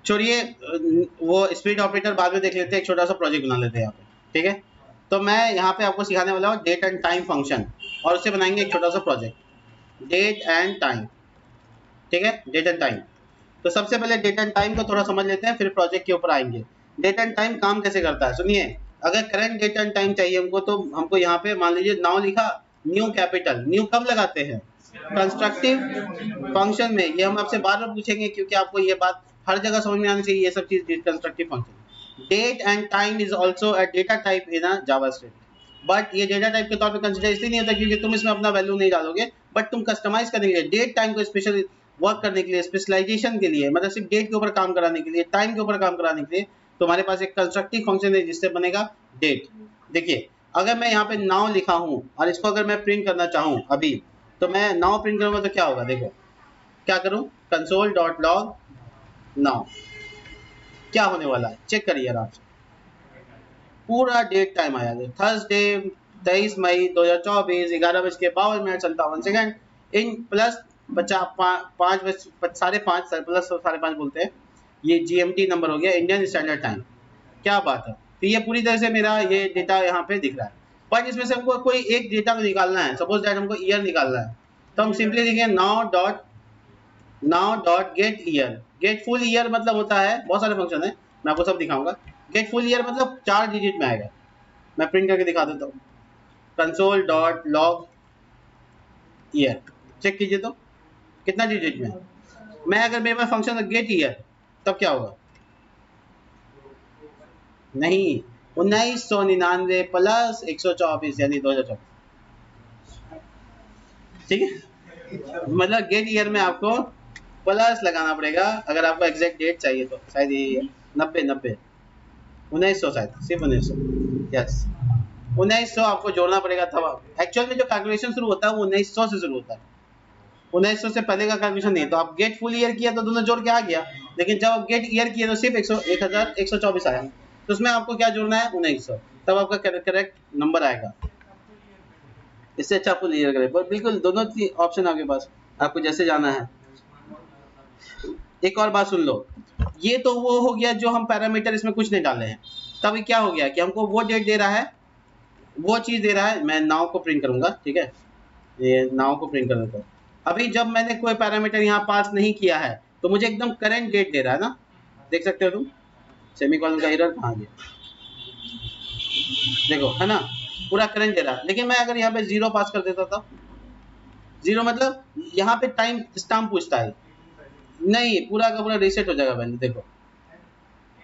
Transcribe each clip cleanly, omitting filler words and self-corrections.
छोड़िए वो split operator बाद में देख लेते हैं, एक छोटा सा प्रोजेक्ट बना लेते हैं यहाँ पे, ठीक है। तो मैं यहाँ पे आपको सिखाने वाला हूँ डेट एंड टाइम फंक्शन, और उससे बनाएंगे एक छोटा सा प्रोजेक्ट डेट एंड टाइम, ठीक है, डेट एंड टाइम। तो सबसे पहले डेट एंड टाइम को थोड़ा समझ लेते हैं, फिर प्रोजेक्ट के ऊपर आएंगे। डेट एंड टाइम काम कैसे करता है सुनिए। अगर करंट डेट एंड टाइम चाहिए हमको, तो हमको यहाँ पे मान लीजिए नाउ लिखा, न्यू कैपिटल, न्यू कब लगाते हैं, कंस्ट्रक्टिव फंक्शन में। ये हम आपसे बार बार पूछेंगे क्योंकि आपको ये बात हर जगह समझ में आनी चाहिए, ये सब चीज constructive function. Date and time is also a data type in a JavaScript, but ये डेटा टाइप के तौर पे कंसिडर इसलिए नहीं होता क्योंकि तुम इसमें अपना वैल्यू नहीं डालोगे, बट तुम कस्टमाइज करने के लिए डेट टाइम को स्पेशल वर्क करने के लिए, स्पेशलाइजेशन के लिए, मतलब सिर्फ डेट के ऊपर काम कराने के लिए, टाइम के ऊपर काम कराने के लिए तुम्हारे पास एक कंस्ट्रक्टिव फंक्शन है जिससे बनेगा डेट। देखिए अगर मैं यहाँ पे नाउ लिखा हूँ और इसको अगर मैं प्रिंट करना चाहूँ अभी, तो मैं नाउ प्रिंट करूंगा तो क्या होगा, देखो क्या करूँ, कंसोल डॉट लॉग नाउ, क्या होने वाला है चेक करिए आराम से। पूरा डेट टाइम आया, थर्सडे 23 मई 2024 11:52 इन प्लस 5 साढ़े 5 प्लस साढ़े 5 बोलते हैं, ये जीएमटी नंबर हो गया, इंडियन स्टैंडर्ड टाइम। क्या बात है। तो ये पूरी तरह से मेरा ये डेटा यहाँ पे दिख रहा है, बट इसमें से हमको कोई एक डेटा को निकालना है, सपोज दैट हमको ईयर निकालना है, तो हम सिंपली लिखेंगे now dot gate year. Get full year मतलब होता है, बहुत सारे फंक्शन है, मैं आपको सब दिखाऊंगा। गेट फुल ईयर मतलब 4 डिजिट में आएगा, मैं प्रिंट करके दिखा देता हूँ, console dot log year, check कीजिए तो कितना डिजिट में। मैं अगर मेरे पास फंक्शन गेट ईयर, तब क्या होगा, नहीं 1999 प्लस 124 यानी 2024, ठीक है। मतलब गेट ईयर में आपको प्लस लगाना पड़ेगा अगर आपको एग्जैक्ट डेट चाहिए, तो शायद ये 90 1900, शायद सिर्फ 1900, यस 1900 आपको जोड़ना पड़ेगा। तब एक्चुअल में जो कैलकुलेशन शुरू होता है वो 1900 से शुरू होता है, 1900 से पहले का कैलकुलेशन नहीं। तो आप गेट फुल ईयर किया तो दोनों जोड़ के आ गया, लेकिन जब आप गेट ईयर किया तो सिर्फ 1124 आया, तो उसमें आपको क्या जोड़ना है 1900, तब आपका करेक्ट नंबर आएगा। इससे अच्छा फुल ईयर करें, पर बिल्कुल दोनों ऑप्शन आपके पास, आपको जैसे जाना है। एक और बात सुन लो, ये तो वो हो गया जो हम पैरामीटर इसमें कुछ नहीं डाले हैं। तब क्या हो गया कि हमको वो डेट दे रहा है, वो चीज दे रहा है। मैं नाउ को प्रिंट करूंगा, ठीक है, ये नाउ को प्रिंट कर देता हूँ। अभी जब मैंने कोई पैरामीटर यहाँ पास नहीं किया है तो मुझे एकदम करंट डेट दे रहा है ना, देख सकते हो तुम, सेमीकोलन का एरर कहाँ गया, देखो है ना, पूरा करंट दे रहा है। लेकिन मैं अगर यहाँ पे 0 पास कर देता था, 0 मतलब यहाँ पे टाइम स्टाम्प पूछता है, नहीं पूरा का पूरा रीसेट हो जाएगा वैल्यू। देखो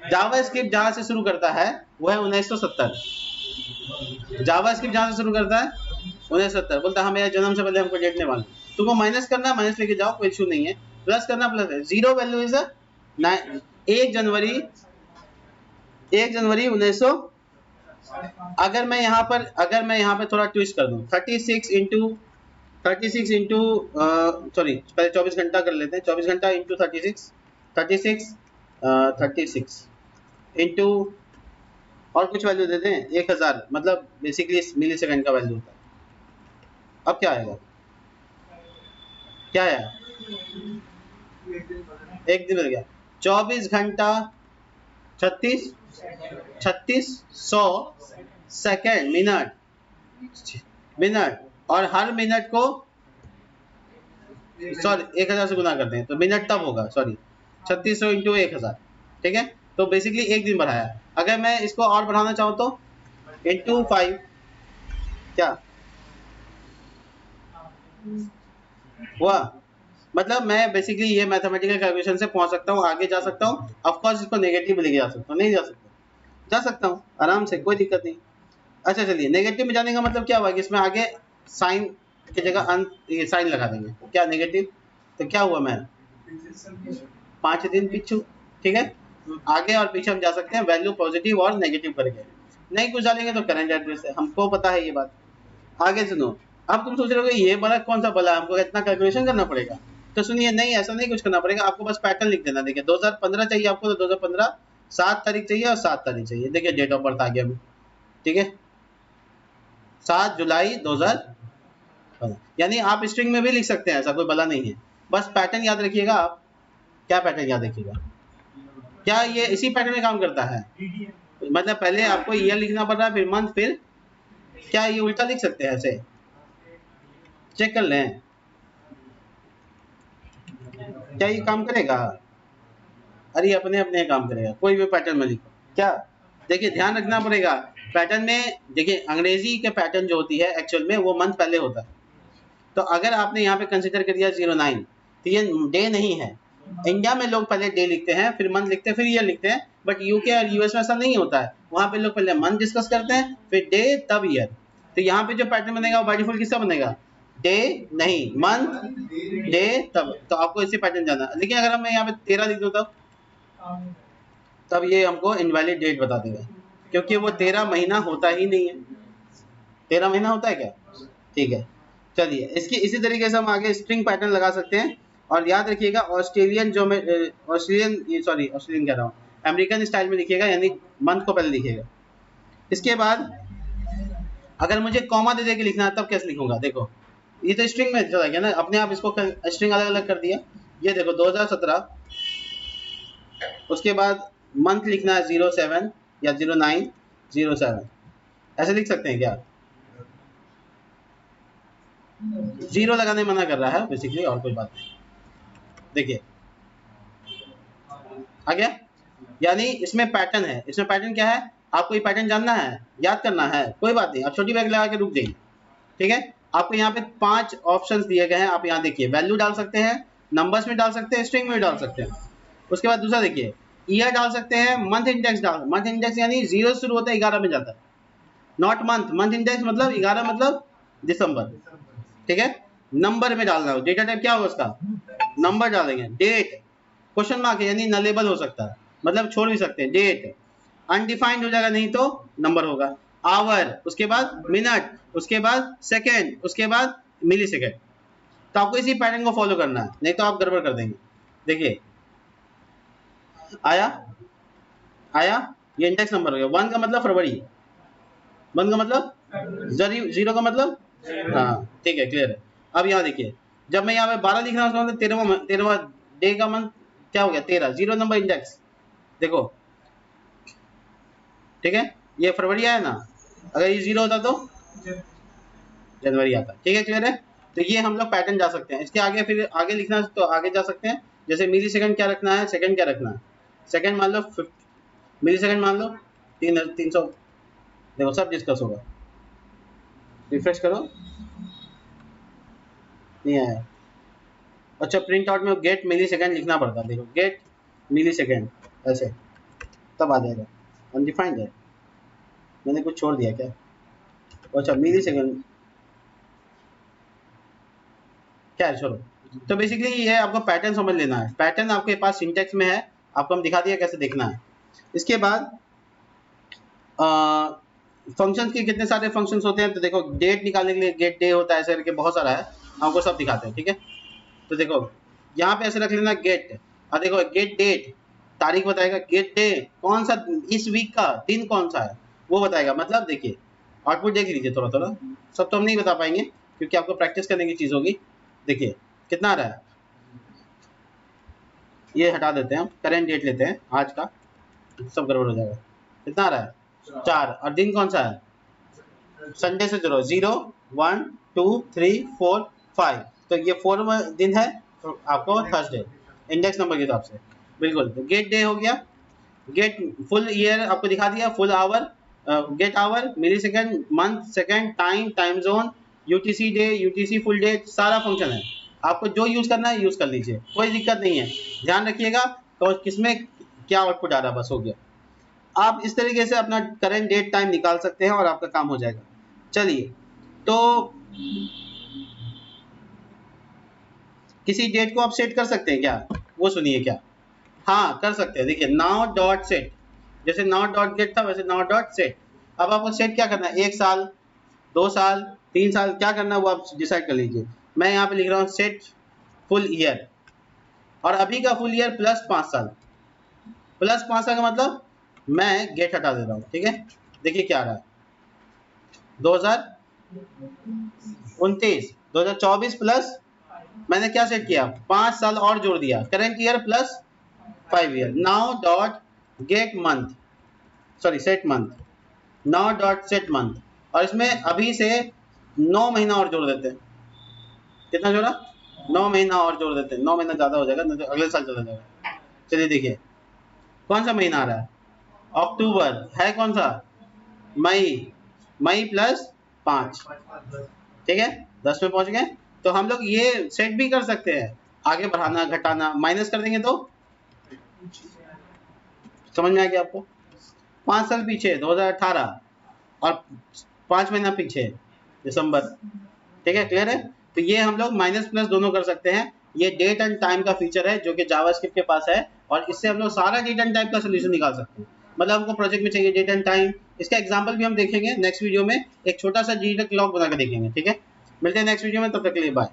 जावास्क्रिप्ट जहां से शुरू करता है वो है 1970, जावास्क्रिप्ट जहां से शुरू करता है 1970, बोलता है मेरा जन्म से पहले हमको डेट नहीं मालूम, तुमको माइनस करना माइनस लेके जाओ, कोई इशू नहीं है, प्लस करना प्लस है। 0 वैल्यू इज 1 जनवरी 1900। अगर मैं यहाँ पर थोड़ा ट्विस्ट कर दूं, 36 इंटू सॉरी पहले 24 घंटा कर लेते हैं, 24 घंटा इंटू 36 इंटू और कुछ वैल्यू देते हैं 1000, मतलब बेसिकली मिली सेकंड का वैल्यू होता है। अब क्या आएगा, क्या आया, एक दिन मिल गया, 24 घंटा 3600 सेकेंड, मिनट, और हर मिनट को सॉरी 1000 से गुना करते हैं तो मिनट तब होगा, सॉरी 3600 इंटू 1000, ठीक है। तो बेसिकली एक दिन बढ़ाया। अगर मैं इसको और बढ़ाना चाहूँ तो इंटू 5, क्या हुआ, मतलब मैं बेसिकली ये मैथमेटिकल कैलकुलेशन से पहुंच सकता हूँ, आगे जा सकता हूँ। ऑफ कोर्स इसको नेगेटिव में लेके जा सकता हूँ, नहीं जा सकता हूँ आराम से, कोई दिक्कत नहीं। अच्छा चलिए, नेगेटिव में जाने का मतलब क्या हुआ कि इसमें आगे साइन की जगह ये साइन लगा देंगे, क्या नेगेटिव, तो क्या हुआ, मैं 5 दिन पीछू, ठीक है। आगे और पीछे हम जा सकते हैं वैल्यू पॉजिटिव और नेगेटिव करके, नहीं कुछ डालेंगे तो करंट एड्रेस है, हमको पता है ये बात। आगे सुनो, अब तुम सोच रहे हो ये बड़ा कौन सा बला, हमको इतना कैलकुलेशन करना पड़ेगा, तो सुनिए नहीं ऐसा नहीं कुछ करना पड़ेगा, आपको बस पैटर्न लिख देना। देखिए 2015 चाहिए आपको, तो 2015 7 तारीख चाहिए और 7 तारीख चाहिए, देखिए डेट ऑफ बर्थ आ गया, ठीक है 7 जुलाई 2015, यानी आप स्ट्रिंग में भी लिख सकते हैं, ऐसा कोई बला नहीं है, बस पैटर्न याद रखिएगा आप। क्या पैटर्न याद रखिएगा, क्या ये इसी पैटर्न में काम करता है? मतलब पहले आपको ईयर लिखना पड़ रहा है, फिर मंथ, फिर क्या ये उल्टा लिख सकते हैं ऐसे? चेक कर लें क्या ये काम करेगा? अरे अपने अपने काम करेगा, कोई भी पैटर्न में लिखो क्या। देखिए ध्यान रखना पड़ेगा पैटर्न में। देखिए अंग्रेजी के पैटर्न जो होती है एक्चुअल में वो मंथ पहले होता है। तो अगर आपने यहाँ पे कंसिडर कर दिया 09 तो ये डे नहीं है। इंडिया में लोग पहले डे लिखते हैं, फिर मंथ लिखते हैं, फिर ईयर लिखते हैं, बट यूके और यूएस में ऐसा नहीं होता है। वहाँ पे लोग पहले मंथ डिस्कस करते हैं, फिर डे, तब ईयर। तो यहाँ पे जो पैटर्न बनेगा वो बाय डिफॉल्ट किसका बनेगा? डे नहीं, मंथ, डे, तब। तो आपको इसी पैटर्न जाना है। लेकिन अगर मैं यहाँ पे 13 लिख दूँ तब ये हमको इनवैलिड डेट बता देगा, क्योंकि वो 13 महीना होता ही नहीं है। 13 महीना होता है क्या? ठीक है, चलिए इसकी इसी तरीके से हम आगे स्ट्रिंग पैटर्न लगा सकते हैं। और याद रखिएगा ऑस्ट्रेलियन जो मैं ऑस्ट्रेलियन कह रहा हूँ, अमेरिकन स्टाइल में लिखिएगा, यानी मंथ को पहले लिखिएगा। इसके बाद अगर मुझे कॉमा दे के लिखना है तब कैसे लिखूंगा? देखो ये तो स्ट्रिंग में चला गया ना, अपने आप इसको स्ट्रिंग अलग अलग कर दिया। ये देखो 2017, उसके बाद मंथ लिखना है 07 या 0907, ऐसे लिख सकते हैं क्या? जीरो लगाने मना कर रहा है बेसिकली, और कोई बात नहीं। देखिए आ गया, यानी इसमें पैटर्न है। इसमें पैटर्न क्या है? आपको ये पैटर्न जानना है, याद करना है, कोई बात नहीं, आप छोटी बैग लगा के रुक जाइए। ठीक है, आपको यहाँ पे 5 ऑप्शंस दिए गए हैं। आप यहाँ देखिए वैल्यू डाल सकते हैं, नंबर्स में डाल सकते हैं, स्ट्रिंग में डाल सकते हैं। उसके बाद दूसरा देखिए ईयर डाल सकते हैं, मंथ इंडेक्स डाल, मंथ इंडेक्स यानी 0 शुरू होता है 11 में जाता है, नॉट मंथ। मंथ इंडेक्स मतलब 11 मतलब दिसंबर। ठीक है, नंबर में डालना हो, डेटा टाइप क्या होगा उसका? नंबर डालेंगे। डेट क्वेश्चन मार्क है, यानी नलेबल हो सकता है, मतलब छोड़ भी सकते हैं। डेट अनडिफाइंड हो जाएगा, नहीं तो नंबर होगा। आवर, उसके बाद मिनट, उसके बाद सेकेंड, उसके बाद मिली सेकेंड। तो आपको इसी पैटर्न को फॉलो करना है, नहीं तो आप गड़बड़ कर देंगे। देखिए आया आया, ये इंडेक्स नंबर हो गया। 1 का मतलब फरवरी, 1 का मतलब 0 का मतलब, हाँ ठीक है, क्लियर है। अब यहाँ देखिए जब मैं यहाँ पे 12 लिख रहा हूँ उसका मतलब 13वां डे का मंथ क्या हो गया? 13, 0 नंबर इंडेक्स। देखो ठीक है, ये फरवरी आया ना, अगर ये 0 होता तो जनवरी आता। ठीक है, क्लियर है। तो ये हम लोग पैटर्न जा सकते हैं। इसके आगे फिर आगे लिखना तो आगे जा सकते हैं। जैसे मिली सेकंड क्या रखना है, सेकंड क्या रखना है? सेकंड मान लो, मिली सेकंड मान लो 300। देखो सब डिस्कस होगा, रिफ्रेश करो, नहीं आया। अच्छा प्रिंट आउट में गेट मिली सेकंड लिखना पड़ता है। देखो गेट मिली सेकंड ऐसे, तब आ जाएगा। अनडिफाइंड है, मैंने कुछ छोड़ दिया क्या? अच्छा मिली सेकंड क्या है, छोड़ो। तो बेसिकली ये है, आपको पैटर्न समझ लेना है। पैटर्न आपके पास सिंटेक्स में है, आपको हम दिखा दिया कैसे देखना है। इसके बाद फंक्शंस के कितने सारे फंक्शंस होते हैं। तो देखो डेट निकालने के लिए गेट डे होता है, ऐसे करके बहुत सारा है, आपको सब दिखाते हैं। ठीक है, तो देखो यहाँ पे ऐसे रख लेना गेट, और देखो गेट डेट तारीख बताएगा, गेट डे कौन सा इस वीक का दिन कौन सा है वो बताएगा। मतलब देखिए आउटपुट देख लीजिए थोड़ा थोड़ा, सब तो हम नहीं बता पाएंगे क्योंकि आपको प्रैक्टिस करने की चीज़ होगी। देखिए कितना आ रहा है, ये हटा देते हैं हम, करेंट डेट लेते हैं आज का, सब गड़बड़ हो जाएगा। कितना आ रहा है? 4, और दिन कौन सा है? संडे से जोड़ो, 0 1 2 3 4 5, तो ये 4वां दिन है, तो आपको थर्सडे इंडेक्स नंबर के हिसाब से। बिल्कुल, तो गेट डे हो गया। गेट फुल ईयर आपको दिखा दिया, full hour, get hour, millisecond, month, second, time, time zone, UTC day, UTC full day, सारा फंक्शन है। आपको जो यूज करना है यूज कर लीजिए, कोई दिक्कत नहीं है। ध्यान रखिएगा तो किसमें क्या आउटपुट आ रहा है, बस हो गया। आप इस तरीके से अपना करंट डेट टाइम निकाल सकते हैं और आपका काम हो जाएगा। चलिए, तो किसी डेट को आप सेट कर सकते हैं क्या, वो सुनिए क्या। हाँ कर सकते हैं। देखिए नाउ डॉट सेट, जैसे नाउ डॉट गेट था वैसे नाउ डॉट सेट। अब आपको सेट क्या करना है, 1 साल, 2 साल, 3 साल, क्या करना है वो आप डिसाइड कर लीजिए। मैं यहाँ पे लिख रहा हूँ सेट फुल ईयर, और अभी का फुल ईयर प्लस 5 साल। प्लस 5 साल का मतलब मैं गेट हटा दे रहा हूँ। ठीक है, देखिए क्या आ रहा है, 2029, 2024 प्लस मैंने क्या सेट किया, 5 साल और जोड़ दिया, current year plus 5 year. Now dot gate month, sorry set month, now dot set month, और इसमें अभी से 9 महीना और जोड़ देते हैं। कितना जोड़ा? 9 महीना और जोड़ देते हैं। 9 महीना ज़्यादा हो जाएगा, नहीं तो अगले साल चला जाएगा। चलिए देखिए कौन सा महीना आ रहा है, अक्टूबर है, कौन सा, मई, मई प्लस 5, ठीक है 10 में पहुंच गए। तो हम लोग ये सेट भी कर सकते हैं, आगे बढ़ाना घटाना, माइनस कर देंगे तो समझ में आ गया आपको। 5 साल पीछे 2018 और 5 महीना पीछे दिसंबर, ठीक है, क्लियर है। तो ये हम लोग माइनस प्लस दोनों कर सकते हैं। ये डेट एंड टाइम का फीचर है जो कि जावास्क्रिप्ट के पास है, और इससे हम लोग सारा डेट एंड टाइम का सोल्यूशन निकाल सकते हैं। मतलब हमको प्रोजेक्ट में चाहिए डेट एंड टाइम, इसका एग्जांपल भी हम देखेंगे नेक्स्ट वीडियो में, एक छोटा सा डिजिटल क्लॉक बना के देखेंगे, ठीक है। मिलते हैं नेक्स्ट वीडियो में, तब तक के लिए बाय।